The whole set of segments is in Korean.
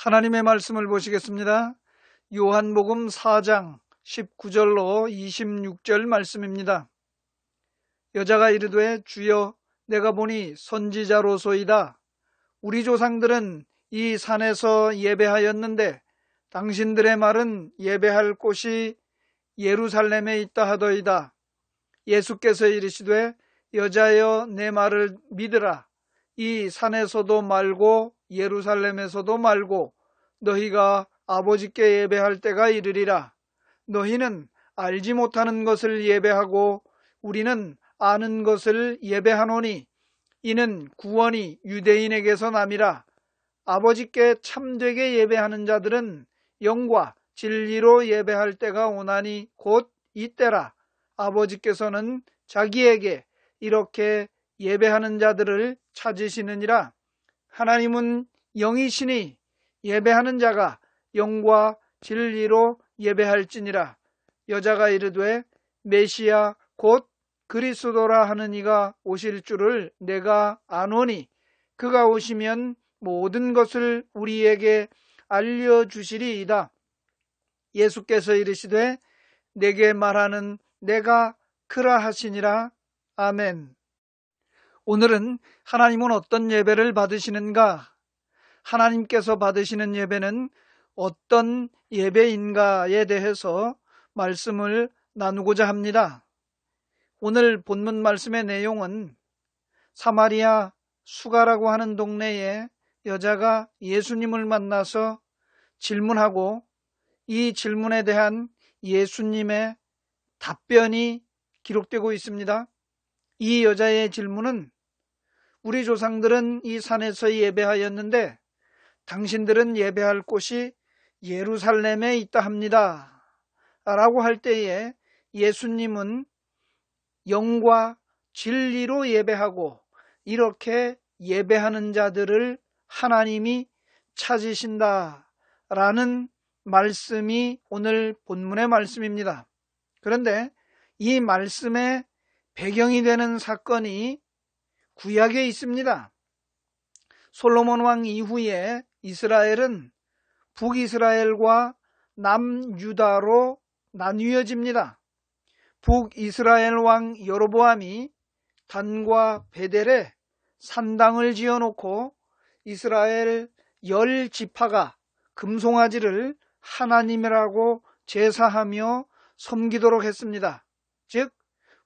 하나님의 말씀을 보시겠습니다. 요한복음 4장 19절로 26절 말씀입니다. 여자가 이르되 주여 내가 보니 선지자로소이다. 우리 조상들은 이 산에서 예배하였는데 당신들의 말은 예배할 곳이 예루살렘에 있다 하더이다. 예수께서 이르시되 여자여 내 말을 믿으라. 이 산에서도 말고 예루살렘에서도 말고 너희가 아버지께 예배할 때가 이르리라. 너희는 알지 못하는 것을 예배하고 우리는 아는 것을 예배하노니 이는 구원이 유대인에게서 남이라. 아버지께 참되게 예배하는 자들은 영과 진리로 예배할 때가 오나니 곧 이때라. 아버지께서는 자기에게 이렇게 예배하는 자들을 찾으시느니라. 하나님은 영이시니 예배하는 자가 영과 진리로 예배할지니라. 여자가 이르되 메시아 곧 그리스도라 하는 이가 오실 줄을 내가 아노니 그가 오시면 모든 것을 우리에게 알려주시리이다. 예수께서 이르시되 내게 말하는 내가 그라 하시니라. 아멘. 오늘은 하나님은 어떤 예배를 받으시는가? 하나님께서 받으시는 예배는 어떤 예배인가에 대해서 말씀을 나누고자 합니다. 오늘 본문 말씀의 내용은 사마리아 수가라고 하는 동네에 여자가 예수님을 만나서 질문하고 이 질문에 대한 예수님의 답변이 기록되고 있습니다. 이 여자의 질문은 우리 조상들은 이 산에서 예배하였는데 당신들은 예배할 곳이 예루살렘에 있다 합니다. 라고 할 때에 예수님은 영과 진리로 예배하고 이렇게 예배하는 자들을 하나님이 찾으신다 라는 말씀이 오늘 본문의 말씀입니다. 그런데 이 말씀의 배경이 되는 사건이 구약에 있습니다. 솔로몬 왕 이후에 이스라엘은 북이스라엘과 남유다로 나뉘어집니다. 북이스라엘 왕 여로보암이 단과 베델에 산당을 지어놓고 이스라엘 10지파가 금송아지를 하나님이라고 제사하며 섬기도록 했습니다. 즉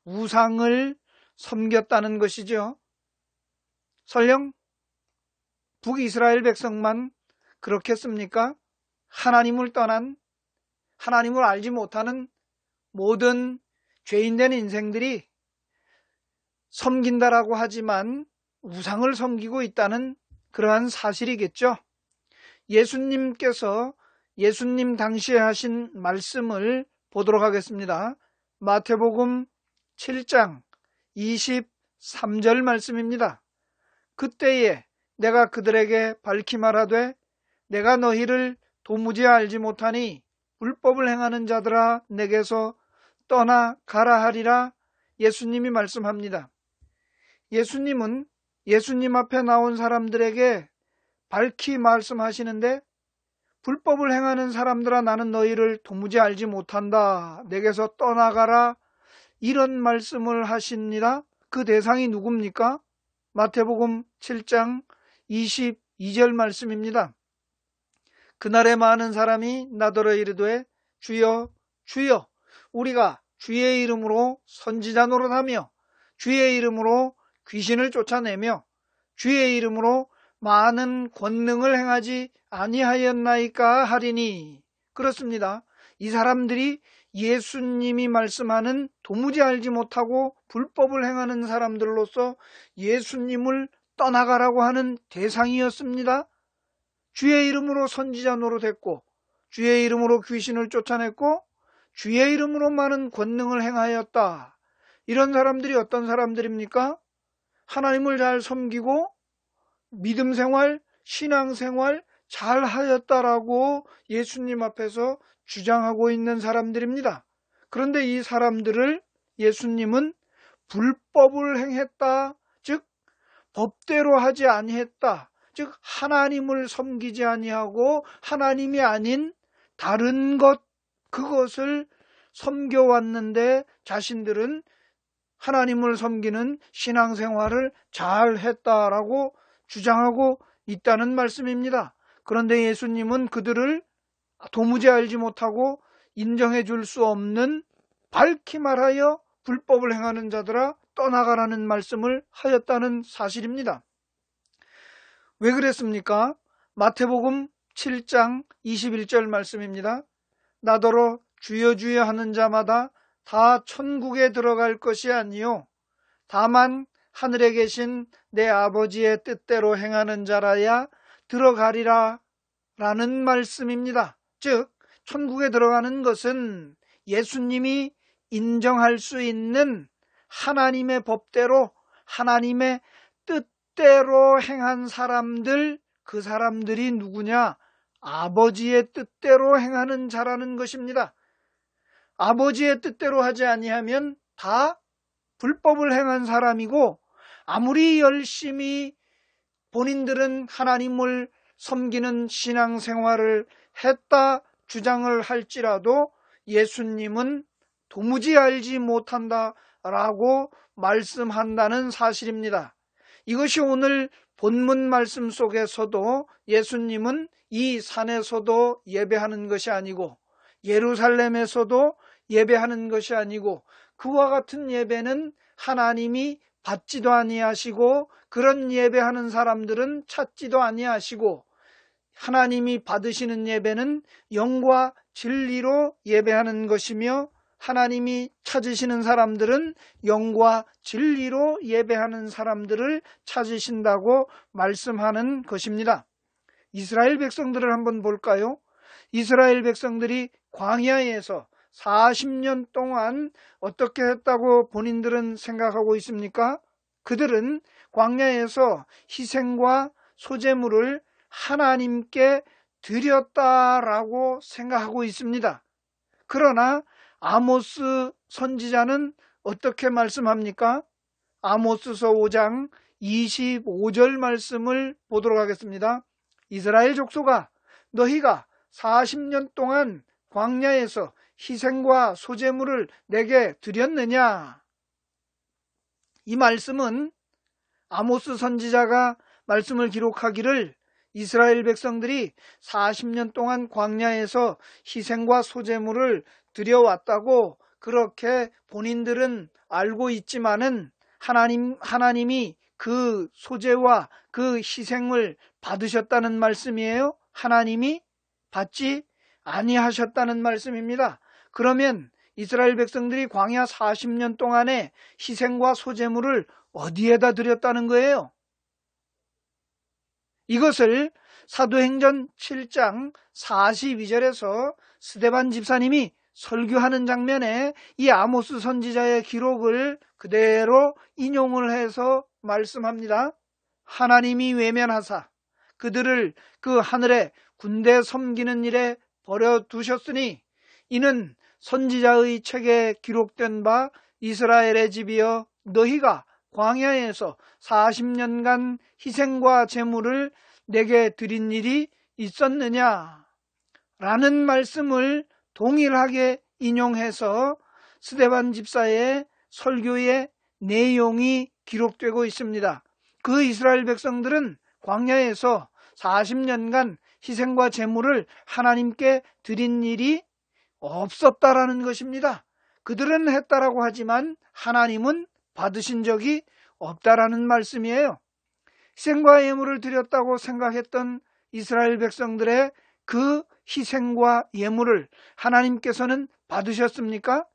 우상을 섬겼다는 것이죠. 설령 북이스라엘 백성만 그렇겠습니까? 하나님을 떠난, 하나님을 알지 못하는 모든 죄인된 인생들이 섬긴다라고 하지만 우상을 섬기고 있다는 그러한 사실이겠죠. 예수님께서 예수님 당시에 하신 말씀을 보도록 하겠습니다. 마태복음 7장 23절 말씀입니다. 그때에 내가 그들에게 밝히 말하되 내가 너희를 도무지 알지 못하니 불법을 행하는 자들아 내게서 떠나가라 하리라. 예수님이 말씀합니다. 예수님은 예수님 앞에 나온 사람들에게 밝히 말씀하시는데 불법을 행하는 사람들아 나는 너희를 도무지 알지 못한다. 내게서 떠나가라. 이런 말씀을 하십니다. 그 대상이 누굽니까? 마태복음 7장 22절 말씀입니다. 그날에 많은 사람이 나더러 이르되 주여 주여 우리가 주의 이름으로 선지자 노릇하며 주의 이름으로 귀신을 쫓아내며 주의 이름으로 많은 권능을 행하지 아니하였나이까 하리니. 그렇습니다. 이 사람들이 예수님이 말씀하는 도무지 알지 못하고 불법을 행하는 사람들로서 예수님을 떠나가라고 하는 대상이었습니다. 주의 이름으로 선지자 노릇했고 주의 이름으로 귀신을 쫓아냈고 주의 이름으로 많은 권능을 행하였다. 이런 사람들이 어떤 사람들입니까? 하나님을 잘 섬기고 믿음 생활, 신앙 생활 잘 하였다라고 예수님 앞에서 주장하고 있는 사람들입니다. 그런데 이 사람들을 예수님은 불법을 행했다, 즉 법대로 하지 아니했다, 즉 하나님을 섬기지 아니하고 하나님이 아닌 다른 것, 그것을 섬겨왔는데 자신들은 하나님을 섬기는 신앙생활을 잘 했다라고 주장하고 있다는 말씀입니다. 그런데 예수님은 그들을 도무지 알지 못하고 인정해 줄 수 없는, 밝히 말하여 불법을 행하는 자들아 떠나가라는 말씀을 하였다는 사실입니다. 왜 그랬습니까? 마태복음 7장 21절 말씀입니다. 나더러 주여 주여 하는 자마다 다 천국에 들어갈 것이 아니요 다만 하늘에 계신 내 아버지의 뜻대로 행하는 자라야 들어가리라 라는 말씀입니다. 즉 천국에 들어가는 것은 예수님이 인정할 수 있는 하나님의 법대로 하나님의 뜻대로 행한 사람들, 그 사람들이 누구냐? 아버지의 뜻대로 행하는 자라는 것입니다. 아버지의 뜻대로 하지 아니하면 다 불법을 행한 사람이고, 아무리 열심히 본인들은 하나님을 섬기는 신앙생활을 했다 주장을 할지라도 예수님은 도무지 알지 못한다라고 말씀한다는 사실입니다. 이것이 오늘 본문 말씀 속에서도 예수님은 이 산에서도 예배하는 것이 아니고 예루살렘에서도 예배하는 것이 아니고 그와 같은 예배는 하나님이 받지도 아니하시고 그런 예배하는 사람들은 찾지도 아니하시고, 하나님이 받으시는 예배는 영과 진리로 예배하는 것이며 하나님이 찾으시는 사람들은 영과 진리로 예배하는 사람들을 찾으신다고 말씀하는 것입니다. 이스라엘 백성들을 한번 볼까요? 이스라엘 백성들이 광야에서 40년 동안 어떻게 했다고 본인들은 생각하고 있습니까? 그들은 광야에서 희생과 소제물을 하나님께 드렸다라고 생각하고 있습니다. 그러나 아모스 선지자는 어떻게 말씀합니까? 아모스서 5장 25절 말씀을 보도록 하겠습니다. 이스라엘 족속아, 너희가 40년 동안 광야에서 희생과 소제물을 내게 드렸느냐? 이 말씀은 아모스 선지자가 말씀을 기록하기를 이스라엘 백성들이 40년 동안 광야에서 희생과 소제물을 드려왔다고 그렇게 본인들은 알고 있지만은 하나님이 그 소제와 그 희생을 받으셨다는 말씀이에요. 하나님이 받지 아니하셨다는 말씀입니다. 그러면 이스라엘 백성들이 광야 40년 동안에 희생과 소제물을 어디에다 드렸다는 거예요? 이것을 사도행전 7장 42절에서 스데반 집사님이 설교하는 장면에 이 아모스 선지자의 기록을 그대로 인용을 해서 말씀합니다. 하나님이 외면하사 그들을 그 하늘의 군대 섬기는 일에 버려두셨으니 이는 선지자의 책에 기록된 바 이스라엘의 집이여 너희가 광야에서 40년간 희생과 제물을 내게 드린 일이 있었느냐? 라는 말씀을 동일하게 인용해서 스데반 집사의 설교의 내용이 기록되고 있습니다. 그 이스라엘 백성들은 광야에서 40년간 희생과 제물을 하나님께 드린 일이 없었다라는 것입니다. 그들은 했다라고 하지만 하나님은 받으신 적이 없다라는 말씀이에요. 희생과 예물을 드렸다고 생각했던 이스라엘 백성들의 그 희생과 예물을 하나님께서는 받으셨습니까?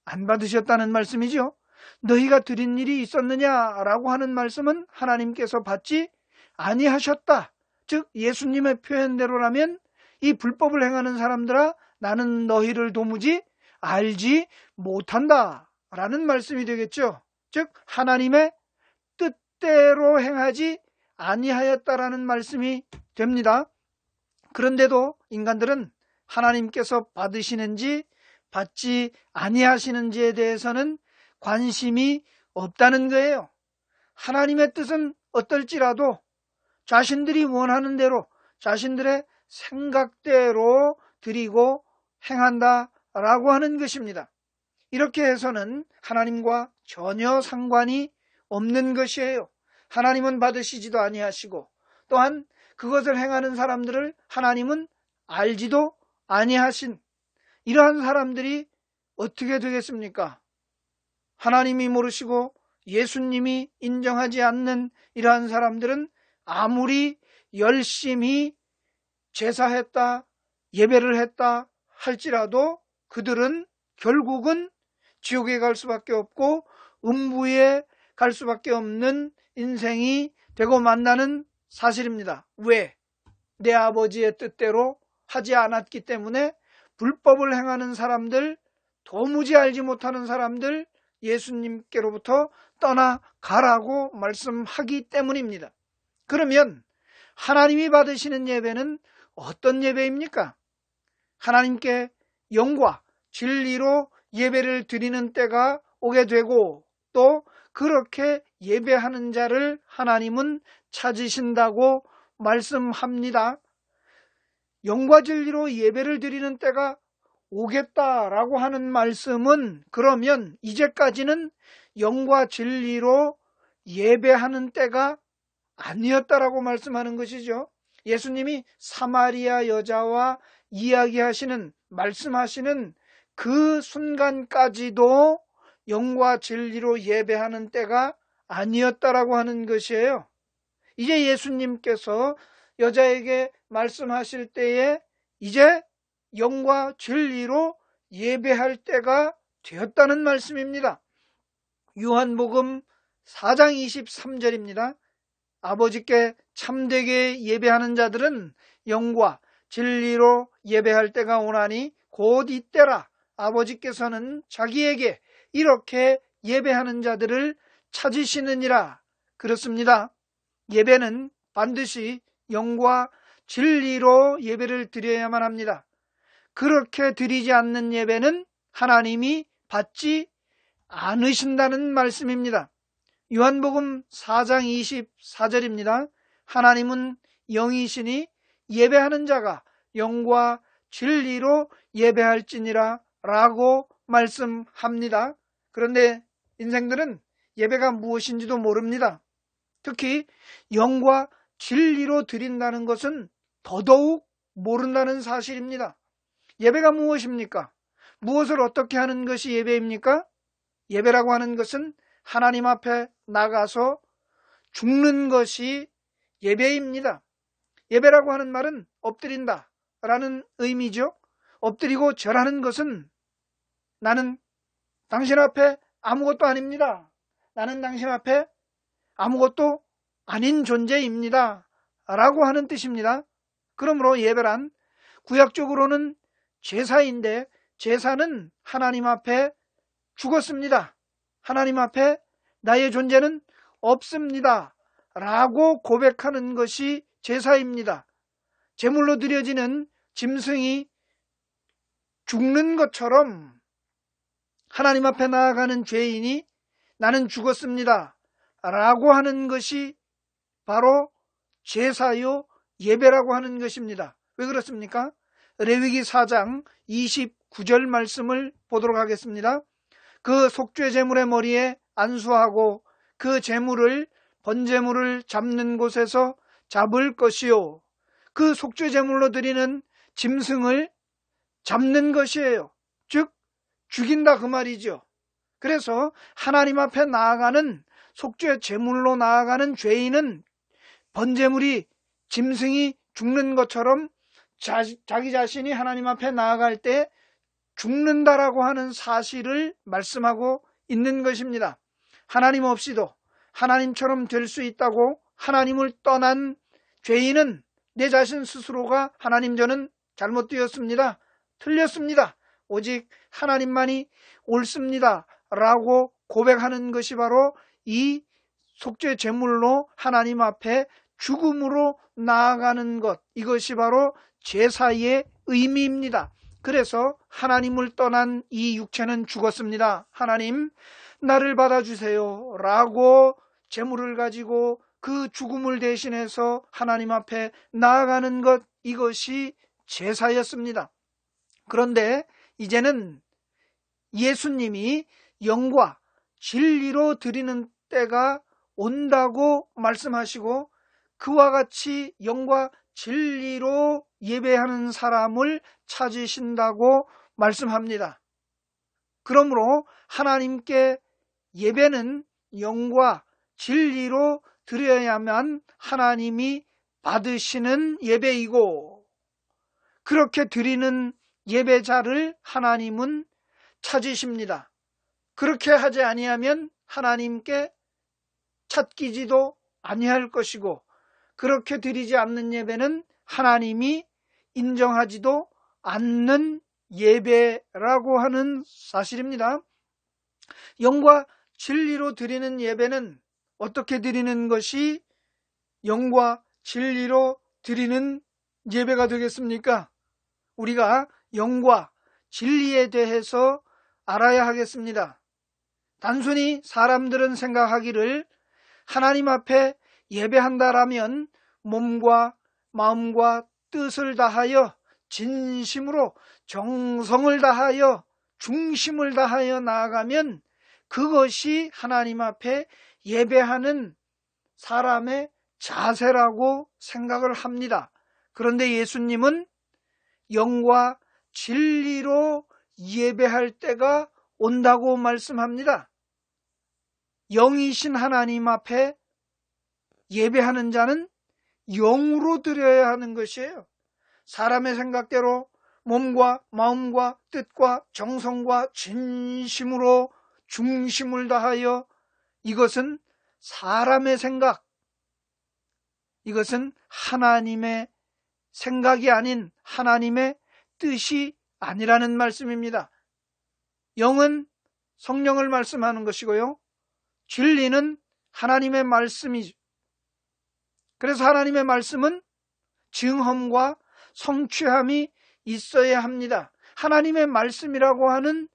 안 받으셨다는 말씀이죠. 너희가 드린 일이 있었느냐라고 하는 말씀은 하나님께서 받지 아니하셨다. 즉 예수님의 표현대로라면 이 불법을 행하는 사람들아 나는 너희를 도무지 알지 못한다 라는 말씀이 되겠죠. 즉 하나님의 뜻대로 행하지 아니하였다라는 말씀이 됩니다. 그런데도 인간들은 하나님께서 받으시는지 받지 아니하시는지에 대해서는 관심이 없다는 거예요. 하나님의 뜻은 어떨지라도 자신들이 원하는 대로 자신들의 생각대로 드리고 행한다라고 하는 것입니다. 이렇게 해서는 하나님과 전혀 상관이 없는 것이에요. 하나님은 받으시지도 아니하시고 또한 그것을 행하는 사람들을 하나님은 알지도 아니하신 이러한 사람들이 어떻게 되겠습니까? 하나님이 모르시고 예수님이 인정하지 않는 이러한 사람들은 아무리 열심히 제사했다, 예배를 했다 할지라도 그들은 결국은 지옥에 갈 수밖에 없고 음부에 갈 수밖에 없는 인생이 되고 만나는 사실입니다. 왜? 내 아버지의 뜻대로 하지 않았기 때문에 불법을 행하는 사람들, 도무지 알지 못하는 사람들 예수님께로부터 떠나가라고 말씀하기 때문입니다. 그러면 하나님이 받으시는 예배는 어떤 예배입니까? 하나님께 영과 진리로 예배를 드리는 때가 오게 되고 또 그렇게 예배하는 자를 하나님은 찾으신다고 말씀합니다. 영과 진리로 예배를 드리는 때가 오겠다라고 하는 말씀은 그러면 이제까지는 영과 진리로 예배하는 때가 아니었다라고 말씀하는 것이죠. 예수님이 사마리아 여자와 이야기하시는 말씀하시는 그 순간까지도 영과 진리로 예배하는 때가 아니었다라고 하는 것이에요. 이제 예수님께서 여자에게 말씀하실 때에 이제 영과 진리로 예배할 때가 되었다는 말씀입니다. 요한복음 4장 23절입니다. 아버지께 참되게 예배하는 자들은 영과 진리로 예배할 때가 오나니 곧 이때라. 아버지께서는 자기에게 이렇게 예배하는 자들을 찾으시느니라. 그렇습니다. 예배는 반드시 영과 진리로 예배를 드려야만 합니다. 그렇게 드리지 않는 예배는 하나님이 받지 않으신다는 말씀입니다. 요한복음 4장 24절입니다. 하나님은 영이시니 예배하는 자가 영과 진리로 예배할지니라 라고 말씀합니다. 그런데 인생들은 예배가 무엇인지도 모릅니다. 특히 영과 진리로 드린다는 것은 더더욱 모른다는 사실입니다. 예배가 무엇입니까? 무엇을 어떻게 하는 것이 예배입니까? 예배라고 하는 것은 하나님 앞에 나가서 죽는 것이 예배입니다. 예배라고 하는 말은 엎드린다 라는 의미죠. 엎드리고 절하는 것은 나는 당신 앞에 아무것도 아닙니다. 나는 당신 앞에 아무것도 아닌 존재입니다 라고 하는 뜻입니다. 그러므로 예배란 구약적으로는 제사인데 제사는 하나님 앞에 죽었습니다. 하나님 앞에 나의 존재는 없습니다 라고 고백하는 것이 제사입니다. 제물로 드려지는 짐승이 죽는 것처럼 하나님 앞에 나아가는 죄인이 나는 죽었습니다 라고 하는 것이 바로 제사요 예배라고 하는 것입니다. 왜 그렇습니까? 레위기 4장 29절 말씀을 보도록 하겠습니다. 그 속죄 제물의 머리에 안수하고 그 제물을 번제물을 잡는 곳에서 잡을 것이요. 그 속죄 제물로 드리는 짐승을 잡는 것이에요. 즉 죽인다 그 말이죠. 그래서 하나님 앞에 나아가는 속죄 제물로 나아가는 죄인은 번제물이 짐승이 죽는 것처럼 자기 자신이 하나님 앞에 나아갈 때 죽는다라고 하는 사실을 말씀하고 있는 것입니다. 하나님 없이도 하나님처럼 될 수 있다고 하나님을 떠난 죄인은 내 자신 스스로가 하나님 저는 잘못되었습니다. 틀렸습니다. 오직 하나님만이 옳습니다 라고 고백하는 것이 바로 이 속죄 제물로 하나님 앞에 죽음으로 나아가는 것, 이것이 바로 제사의 의미입니다. 그래서 하나님을 떠난 이 육체는 죽었습니다. 하나님 나를 받아주세요 라고 제물을 가지고 그 죽음을 대신해서 하나님 앞에 나아가는 것, 이것이 제사였습니다. 그런데 이제는 예수님이 영과 진리로 드리는 때가 온다고 말씀하시고, 그와 같이 영과 진리로 예배하는 사람을 찾으신다고 말씀합니다. 그러므로 하나님께 예배는 영과 진리로 드려야만 하나님이 받으시는 예배이고, 그렇게 드리는 예배자를 하나님은 찾으십니다. 그렇게 하지 아니하면 하나님께 찾기지도 아니할 것이고, 그렇게 드리지 않는 예배는 하나님이 인정하지도 않는 예배라고 하는 사실입니다. 영과 진리로 드리는 예배는 어떻게 드리는 것이 영과 진리로 드리는 예배가 되겠습니까? 우리가 영과 진리에 대해서 알아야 하겠습니다. 단순히 사람들은 생각하기를 하나님 앞에 예배한다라면 몸과 마음과 뜻을 다하여 진심으로 정성을 다하여 중심을 다하여 나아가면 그것이 하나님 앞에 예배하는 사람의 자세라고 생각을 합니다. 그런데 예수님은 영과 진리로 예배할 때가 온다고 말씀합니다. 영이신 하나님 앞에 예배하는 자는 영으로 드려야 하는 것이에요. 사람의 생각대로 몸과 마음과 뜻과 정성과 진심으로 중심을 다하여, 이것은 사람의 생각, 이것은 하나님의 생각이 아닌 하나님의 뜻이 아니라는 말씀입니다. 영은 성령을 말씀하는 것이고요, 진리는 하나님의 말씀이죠. 그래서 하나님의 말씀은 증험과 성취함이 있어야 합니다. 하나님의 말씀이라고 하는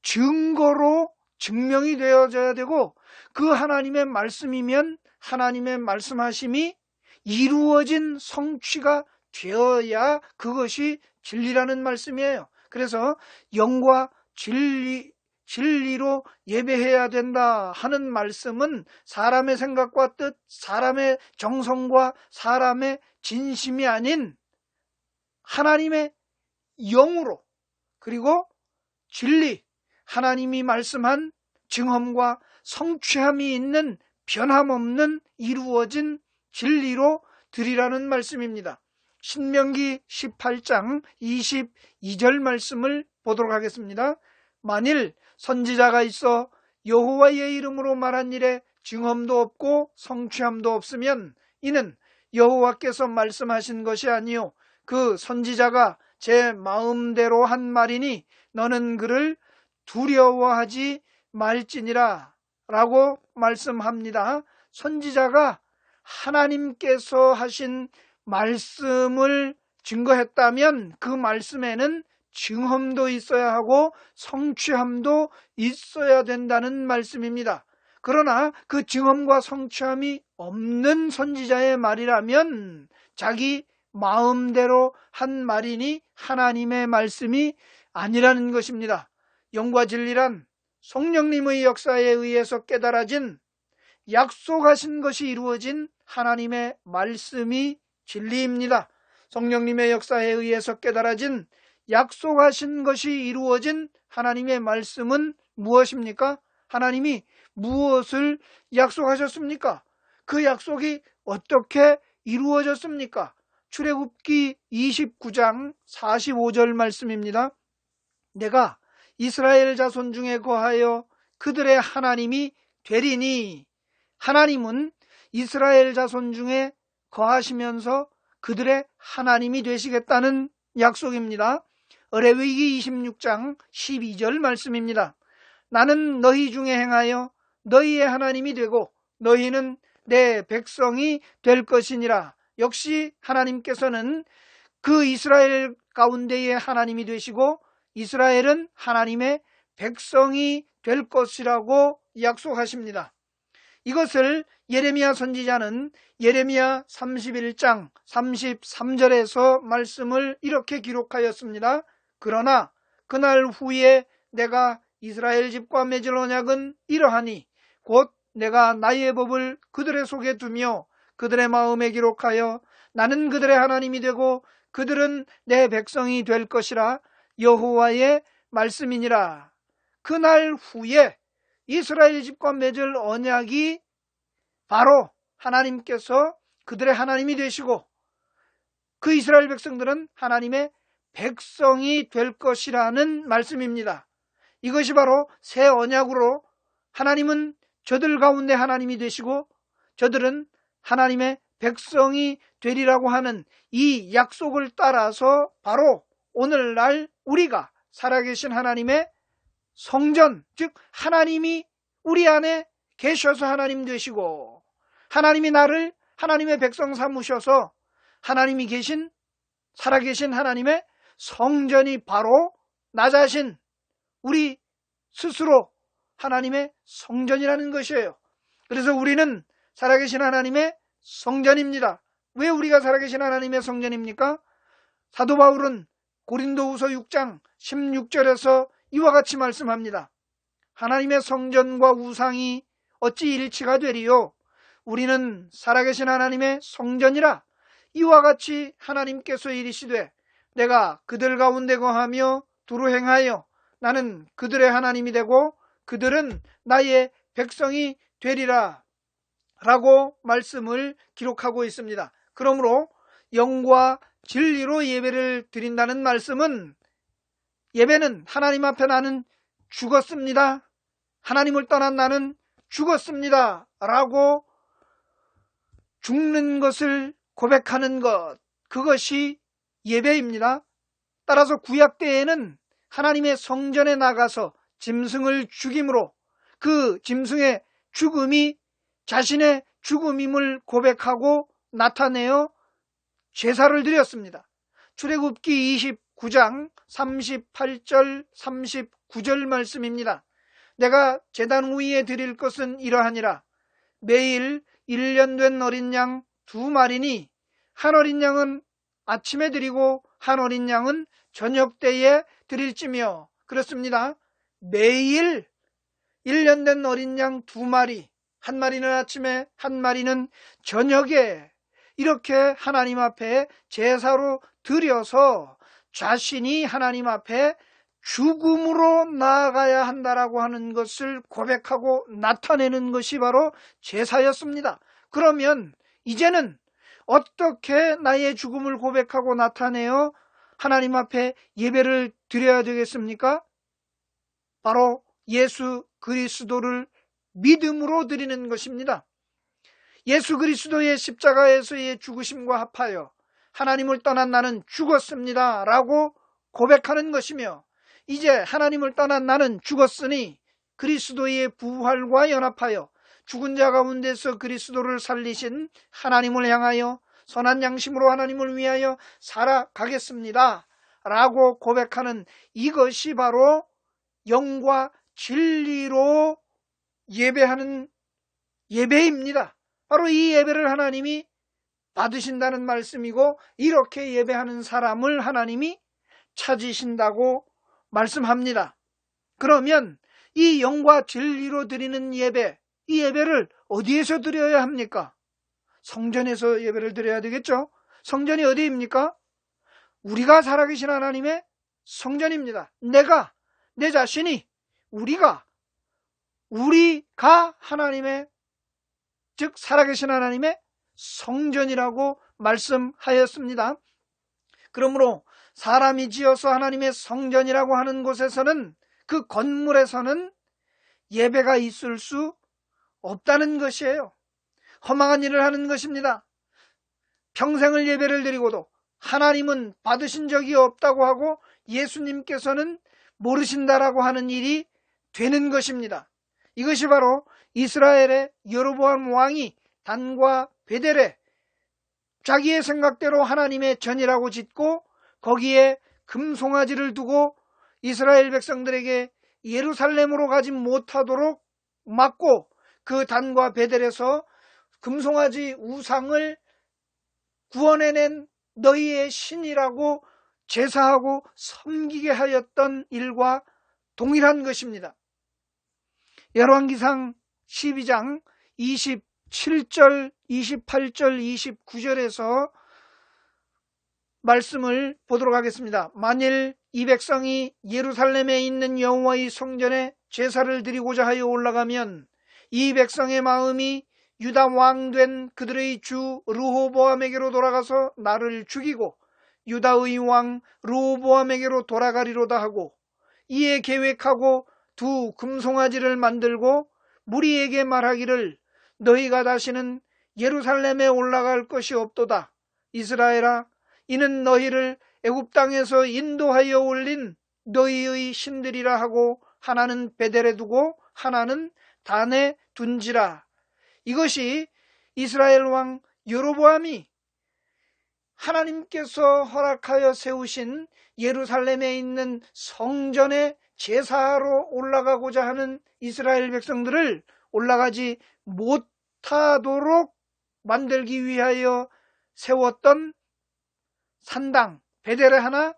증거로 증명이 되어져야 되고, 그 하나님의 말씀이면 하나님의 말씀하심이 이루어진 성취가 되어야 그것이 진리라는 말씀이에요. 그래서 영과 진리로 예배해야 된다 하는 말씀은 사람의 생각과 뜻, 사람의 정성과 사람의 진심이 아닌 하나님의 영으로, 그리고 진리, 하나님이 말씀한 증험과 성취함이 있는 변함없는 이루어진 진리로 드리라는 말씀입니다. 신명기 18장 22절 말씀을 보도록 하겠습니다. 만일 선지자가 있어 여호와의 이름으로 말한 일에 증험도 없고 성취함도 없으면 이는 여호와께서 말씀하신 것이 아니요 그 선지자가 제 마음대로 한 말이니 너는 그를 두려워하지 말지니라 라고 말씀합니다. 선지자가 하나님께서 하신 말씀을 증거했다면 그 말씀에는 증험도 있어야 하고 성취함도 있어야 된다는 말씀입니다. 그러나 그 증험과 성취함이 없는 선지자의 말이라면 자기 마음대로 한 말이니 하나님의 말씀이 아니라는 것입니다. 영과 진리란 성령님의 역사에 의해서 깨달아진, 약속하신 것이 이루어진 하나님의 말씀이 진리입니다. 성령님의 역사에 의해서 깨달아진, 약속하신 것이 이루어진 하나님의 말씀은 무엇입니까? 하나님이 무엇을 약속하셨습니까? 그 약속이 어떻게 이루어졌습니까? 출애굽기 29장 45절 말씀입니다. 내가 이스라엘 자손 중에 거하여 그들의 하나님이 되리니, 하나님은 이스라엘 자손 중에 거하시면서 그들의 하나님이 되시겠다는 약속입니다. 레위기 26장 12절 말씀입니다. 나는 너희 중에 행하여 너희의 하나님이 되고 너희는 내 백성이 될 것이니라. 역시 하나님께서는 그 이스라엘 가운데의 하나님이 되시고 이스라엘은 하나님의 백성이 될 것이라고 약속하십니다. 이것을 예레미야 선지자는 예레미야 31장 33절에서 말씀을 이렇게 기록하였습니다. 그러나 그날 후에 내가 이스라엘 집과 맺을 언약은 이러하니 곧 내가 나의 법을 그들의 속에 두며 그들의 마음에 기록하여 나는 그들의 하나님이 되고 그들은 내 백성이 될 것이라 여호와의 말씀이니라. 그날 후에 이스라엘 집과 맺을 언약이 바로 하나님께서 그들의 하나님이 되시고 그 이스라엘 백성들은 하나님의 백성이 될 것이라는 말씀입니다. 이것이 바로 새 언약으로 하나님은 저들 가운데 하나님이 되시고 저들은 하나님의 백성이 되리라고 하는 이 약속을 따라서 바로 오늘날 우리가 살아계신 하나님의 성전, 즉 하나님이 우리 안에 계셔서 하나님 되시고 하나님이 나를 하나님의 백성 삼으셔서 하나님이 계신 살아계신 하나님의 성전이 바로 나 자신 우리 스스로 하나님의 성전이라는 것이에요. 그래서 우리는 살아계신 하나님의 성전입니다. 왜 우리가 살아계신 하나님의 성전입니까? 사도 바울은 고린도후서 6장 16절에서 이와 같이 말씀합니다. 하나님의 성전과 우상이 어찌 일치가 되리요? 우리는 살아계신 하나님의 성전이라. 이와 같이 하나님께서 이르시되 내가 그들 가운데 거하며 두루 행하여 나는 그들의 하나님이 되고 그들은 나의 백성이 되리라 라고 말씀을 기록하고 있습니다. 그러므로 영과 진리로 예배를 드린다는 말씀은 예배는 하나님 앞에 나는 죽었습니다. 하나님을 떠난 나는 죽었습니다 라고 죽는 것을 고백하는 것, 그것이 예배입니다. 따라서 구약 때에는 하나님의 성전에 나가서 짐승을 죽임으로 그 짐승의 죽음이 자신의 죽음임을 고백하고 나타내어 제사를 드렸습니다. 출애굽기 29장 38절 39절 말씀입니다. 내가 제단 위에 드릴 것은 이러하니라. 매일 1년 된 어린 양 2마리니 한 어린 양은 아침에 드리고 한 어린 양은 저녁 때에 드릴지며. 그렇습니다. 매일 1년 된 어린 양 2마리, 한 마리는 아침에 한 마리는 저녁에 이렇게 하나님 앞에 제사로 드려서 자신이 하나님 앞에 죽음으로 나아가야 한다라고 하는 것을 고백하고 나타내는 것이 바로 제사였습니다. 그러면 이제는 어떻게 나의 죽음을 고백하고 나타내어 하나님 앞에 예배를 드려야 되겠습니까? 바로 예수 그리스도를 믿음으로 드리는 것입니다. 예수 그리스도의 십자가에서의 죽으심과 합하여 하나님을 떠난 나는 죽었습니다 라고 고백하는 것이며, 이제 하나님을 떠난 나는 죽었으니 그리스도의 부활과 연합하여 죽은 자 가운데서 그리스도를 살리신 하나님을 향하여 선한 양심으로 하나님을 위하여 살아가겠습니다 라고 고백하는 이것이 바로 영과 진리로 예배하는 예배입니다. 바로 이 예배를 하나님이 받으신다는 말씀이고, 이렇게 예배하는 사람을 하나님이 찾으신다고 말씀합니다. 그러면 이 영과 진리로 드리는 예배, 이 예배를 어디에서 드려야 합니까? 성전에서 예배를 드려야 되겠죠? 성전이 어디입니까? 우리가 살아계신 하나님의 성전입니다. 내 자신이, 우리가 하나님의, 즉 살아계신 하나님의 성전이라고 말씀하였습니다. 그러므로 사람이 지어서 하나님의 성전이라고 하는 곳에서는, 그 건물에서는 예배가 있을 수 없다는 것이에요. 허망한 일을 하는 것입니다. 평생을 예배를 드리고도 하나님은 받으신 적이 없다고 하고 예수님께서는 모르신다라고 하는 일이 되는 것입니다. 이것이 바로 이스라엘의 여로보암 왕이 단과 베델에 자기의 생각대로 하나님의 전이라고 짓고 거기에 금송아지를 두고 이스라엘 백성들에게 예루살렘으로 가지 못하도록 막고, 그 단과 베델에서 금송아지 우상을 구원해낸 너희의 신이라고 제사하고 섬기게 하였던 일과 동일한 것입니다. 열왕기상 12장 27절, 28절, 29절에서 말씀을 보도록 하겠습니다. 만일 이 백성이 예루살렘에 있는 여호와의 성전에 제사를 드리고자 하여 올라가면 이 백성의 마음이 유다 왕 된 그들의 주 르호보암에게로 돌아가서 나를 죽이고 유다의 왕 르호보암에게로 돌아가리로다 하고, 이에 계획하고 두 금송아지를 만들고 무리에게 말하기를 너희가 다시는 예루살렘에 올라갈 것이 없도다. 이스라엘아, 이는 너희를 애굽 땅에서 인도하여 올린 너희의 신들이라 하고 하나는 베델에 두고 하나는 단에 둔지라. 이것이 이스라엘 왕 여로보암이 하나님께서 허락하여 세우신 예루살렘에 있는 성전에 제사하러 올라가고자 하는 이스라엘 백성들을 올라가지 못하도록 만들기 위하여 세웠던 산당, 베델에 하나,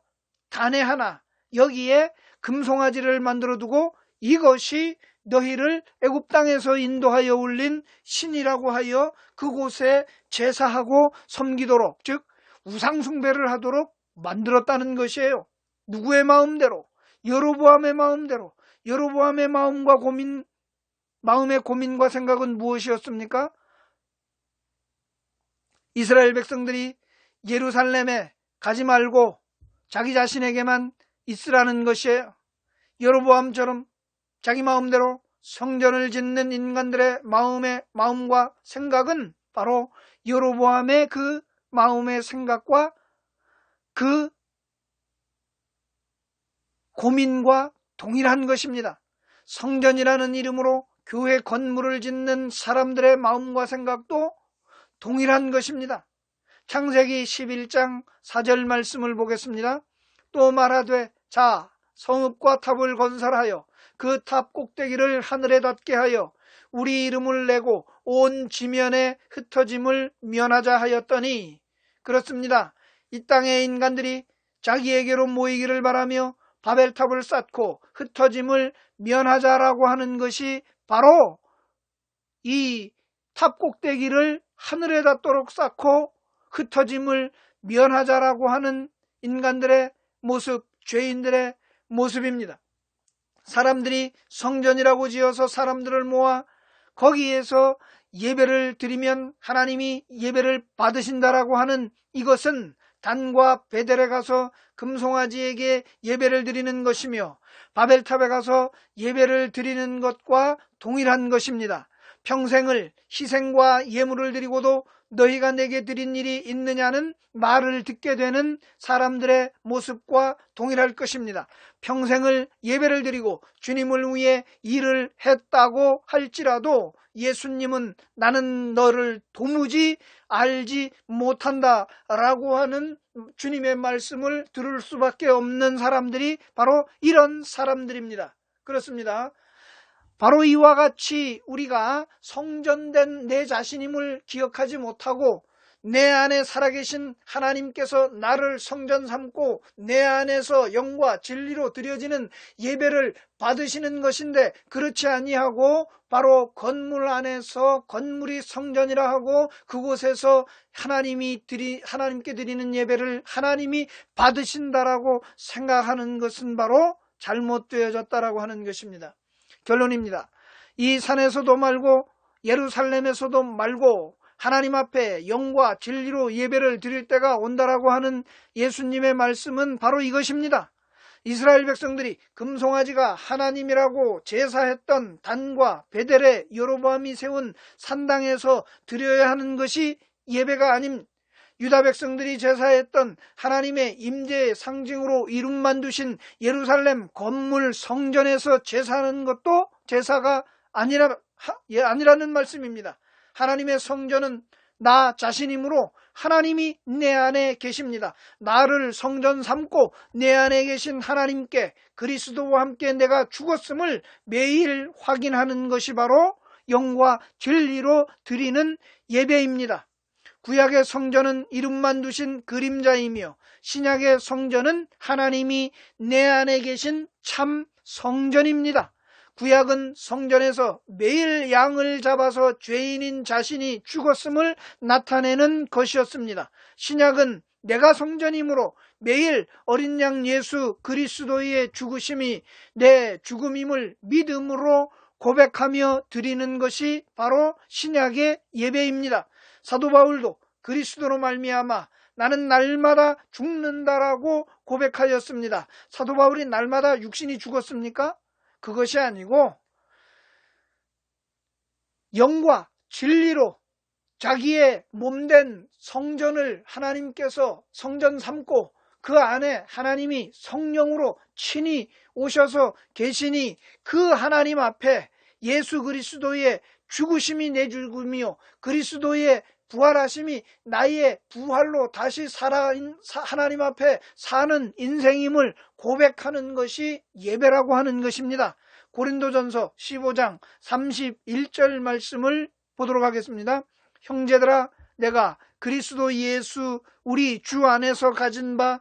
단에 하나, 여기에 금송아지를 만들어 두고 이것이 너희를 애굽 땅에서 인도하여 올린 신이라고 하여 그곳에 제사하고 섬기도록, 즉 우상숭배를 하도록 만들었다는 것이에요. 누구의 마음대로? 여로보암의 마음대로. 여로보암의 마음의 고민과 생각은 무엇이었습니까? 이스라엘 백성들이 예루살렘에 가지 말고 자기 자신에게만 있으라는 것이에요. 여로보암처럼 자기 마음대로 성전을 짓는 인간들의 마음과 생각은 바로 여로보암의 그 마음의 생각과 그 고민과 동일한 것입니다. 성전이라는 이름으로 교회 건물을 짓는 사람들의 마음과 생각도 동일한 것입니다. 창세기 11장 4절 말씀을 보겠습니다. 또 말하되 자, 성읍과 탑을 건설하여 그 탑 꼭대기를 하늘에 닿게 하여 우리 이름을 내고 온 지면에 흩어짐을 면하자 하였더니, 그렇습니다. 이 땅의 인간들이 자기에게로 모이기를 바라며 바벨탑을 쌓고 흩어짐을 면하자라고 하는 것이 바로 이 탑 꼭대기를 하늘에 닿도록 쌓고 흩어짐을 면하자라고 하는 인간들의 모습, 죄인들의 모습입니다. 사람들이 성전이라고 지어서 사람들을 모아 거기에서 예배를 드리면 하나님이 예배를 받으신다라고 하는 이것은 단과 베델에 가서 금송아지에게 예배를 드리는 것이며 바벨탑에 가서 예배를 드리는 것과 동일한 것입니다. 평생을 희생과 예물을 드리고도 너희가 내게 드린 일이 있느냐는 말을 듣게 되는 사람들의 모습과 동일할 것입니다. 평생을 예배를 드리고 주님을 위해 일을 했다고 할지라도 예수님은 나는 너를 도무지 알지 못한다 라고 하는 주님의 말씀을 들을 수밖에 없는 사람들이 바로 이런 사람들입니다. 그렇습니다. 바로 이와 같이 우리가 성전된 내 자신임을 기억하지 못하고 내 안에 살아계신 하나님께서 나를 성전 삼고 내 안에서 영과 진리로 드려지는 예배를 받으시는 것인데 그렇지 아니하고 바로 건물 안에서 건물이 성전이라 하고 그곳에서 하나님께 드리는 예배를 하나님이 받으신다라고 생각하는 것은 바로 잘못되어졌다라고 하는 것입니다. 결론입니다. 이 산에서도 말고 예루살렘에서도 말고 하나님 앞에 영과 진리로 예배를 드릴 때가 온다라고 하는 예수님의 말씀은 바로 이것입니다. 이스라엘 백성들이 금송아지가 하나님이라고 제사했던 단과 베델에 여로보암이 세운 산당에서 드려야 하는 것이 예배가 아님, 유다 백성들이 제사했던 하나님의 임재의 상징으로 이름만 두신 예루살렘 건물 성전에서 제사하는 것도 제사가 아니라는 말씀입니다. 하나님의 성전은 나 자신이므로 하나님이 내 안에 계십니다. 나를 성전 삼고 내 안에 계신 하나님께 그리스도와 함께 내가 죽었음을 매일 확인하는 것이 바로 영과 진리로 드리는 예배입니다. 구약의 성전은 이름만 두신 그림자이며 신약의 성전은 하나님이 내 안에 계신 참 성전입니다. 구약은 성전에서 매일 양을 잡아서 죄인인 자신이 죽었음을 나타내는 것이었습니다. 신약은 내가 성전이므로 매일 어린 양 예수 그리스도의 죽으심이 내 죽음임을 믿음으로 고백하며 드리는 것이 바로 신약의 예배입니다. 사도 바울도 그리스도로 말미암아 나는 날마다 죽는다라고 고백하였습니다. 사도 바울이 날마다 육신이 죽었습니까? 그것이 아니고 영과 진리로 자기의 몸된 성전을 하나님께서 성전 삼고 그 안에 하나님이 성령으로 친히 오셔서 계시니 그 하나님 앞에 예수 그리스도의 죽으심이 내 죽음이요 그리스도의 부활하심이 나의 부활로 다시 하나님 앞에 사는 인생임을 고백하는 것이 예배라고 하는 것입니다. 고린도전서 15장 31절 말씀을 보도록 하겠습니다. 형제들아 내가 그리스도 예수 우리 주 안에서 가진 바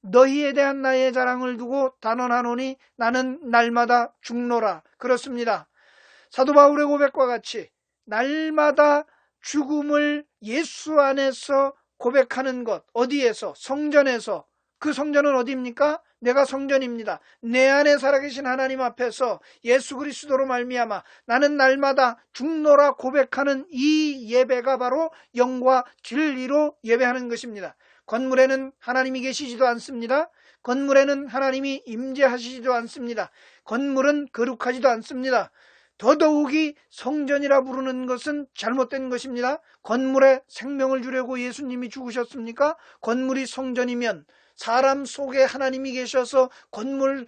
너희에 대한 나의 자랑을 두고 단언하노니 나는 날마다 죽노라. 그렇습니다. 사도 바울의 고백과 같이 날마다 죽음을 예수 안에서 고백하는 것, 어디에서? 성전에서. 그 성전은 어디입니까? 내가 성전입니다. 내 안에 살아계신 하나님 앞에서 예수 그리스도로 말미암아 나는 날마다 죽노라 고백하는 이 예배가 바로 영과 진리로 예배하는 것입니다. 건물에는 하나님이 계시지도 않습니다. 건물에는 하나님이 임재하시지도 않습니다. 건물은 거룩하지도 않습니다. 더더욱이 성전이라 부르는 것은 잘못된 것입니다. 건물에 생명을 주려고 예수님이 죽으셨습니까? 건물이 성전이면 사람 속에 하나님이 계셔서 건물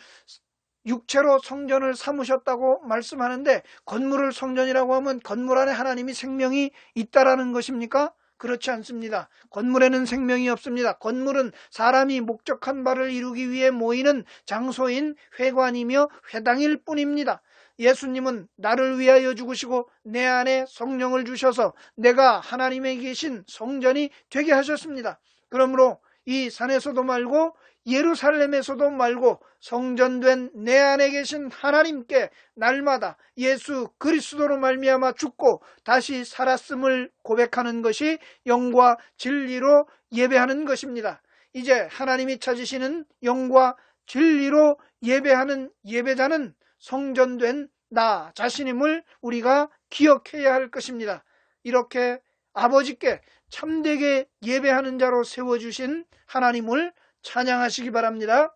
육체로 성전을 삼으셨다고 말씀하는데 건물을 성전이라고 하면 건물 안에 하나님이 생명이 있다라는 것입니까? 그렇지 않습니다. 건물에는 생명이 없습니다. 건물은 사람이 목적한 바를 이루기 위해 모이는 장소인 회관이며 회당일 뿐입니다. 예수님은 나를 위하여 죽으시고 내 안에 성령을 주셔서 내가 하나님에 계신 성전이 되게 하셨습니다. 그러므로 이 산에서도 말고 예루살렘에서도 말고 성전된 내 안에 계신 하나님께 날마다 예수 그리스도로 말미암아 죽고 다시 살았음을 고백하는 것이 영과 진리로 예배하는 것입니다. 이제 하나님이 찾으시는 영과 진리로 예배하는 예배자는 성전된 나 자신임을 우리가 기억해야 할 것입니다. 이렇게 아버지께 참되게 예배하는 자로 세워주신 하나님을 찬양하시기 바랍니다.